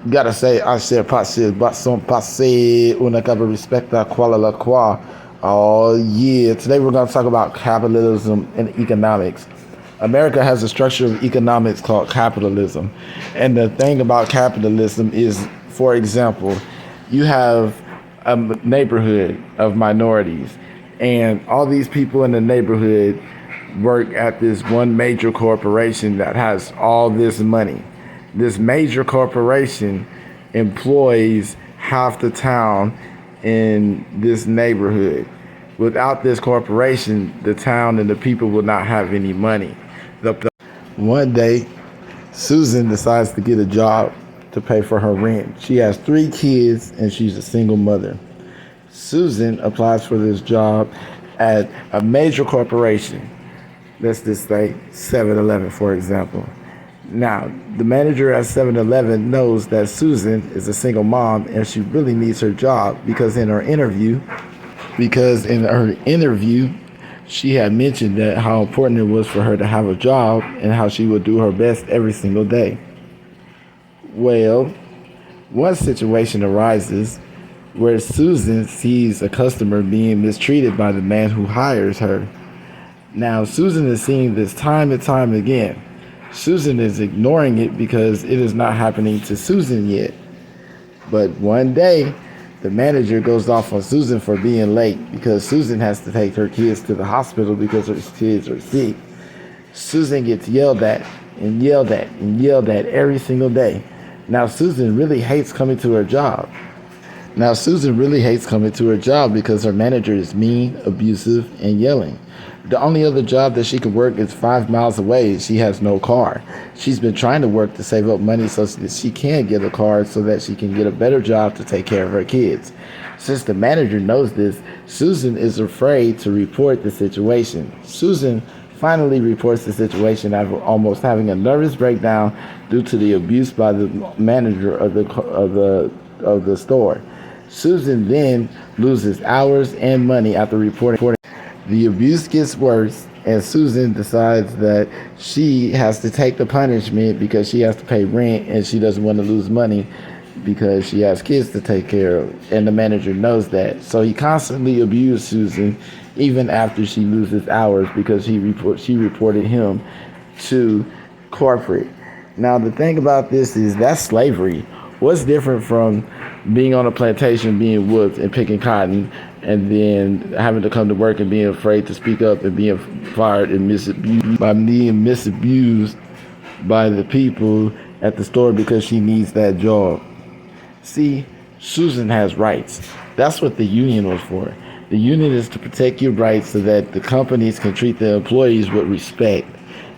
Gotta say, I share passé, but son passé, una capa respecta qual la qua. Oh, yeah. Today we're going to talk about capitalism and economics. America has a structure of economics called capitalism. And the thing about capitalism is, for example, you have a neighborhood of minorities, and all these people in the neighborhood work at this one major corporation that has all this money. This major corporation employs half the town in this neighborhood. Without this corporation, the town and the people will not have any money. One day, Susan decides to get a job to pay for her rent. She has 3 kids and she's a single mother. Susan applies for this job at a major corporation. Let's just say 7-Eleven, for example. Now, the manager at 7-Eleven knows that Susan is a single mom and she really needs her job because in her interview, she had mentioned that how important it was for her to have a job and how she would do her best every single day. Well, one situation arises where Susan sees a customer being mistreated by the man who hires her. Now, Susan is seeing this time and time again. Susan is ignoring it because it is not happening to Susan yet. But one day, the manager goes off on Susan for being late because Susan has to take her kids to the hospital because her kids are sick. Susan gets yelled at and yelled at and yelled at every single day. Now, Susan really hates coming to her job. Because her manager is mean, abusive, and yelling. The only other job that she can work is 5 miles away. She has no car. She's been trying to work to save up money so that she can get a car so that she can get a better job to take care of her kids. Since the manager knows this, Susan is afraid to report the situation. Susan finally reports the situation after almost having a nervous breakdown due to the abuse by the manager of the store. Susan then loses hours and money after reporting. The abuse gets worse, and Susan decides that she has to take the punishment because she has to pay rent and she doesn't want to lose money because she has kids to take care of, and the manager knows that. So he constantly abused Susan even after she loses hours because she reported him to corporate. Now, the thing about this is that's slavery. What's different from being on a plantation, being whooped and picking cotton, and then having to come to work and being afraid to speak up and being fired and misused by the people at the store because she needs that job? See, Susan has rights. That's what the union was for. The union is to protect your rights so that the companies can treat the employees with respect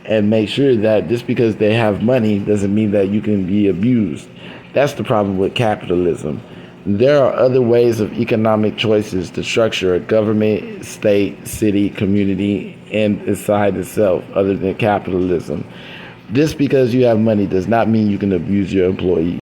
and make sure that just because they have money doesn't mean that you can be abused. That's the problem with capitalism. There are other ways of economic choices to structure a government, state, city, community, and inside itself other than capitalism. Just because you have money does not mean you can abuse your employees.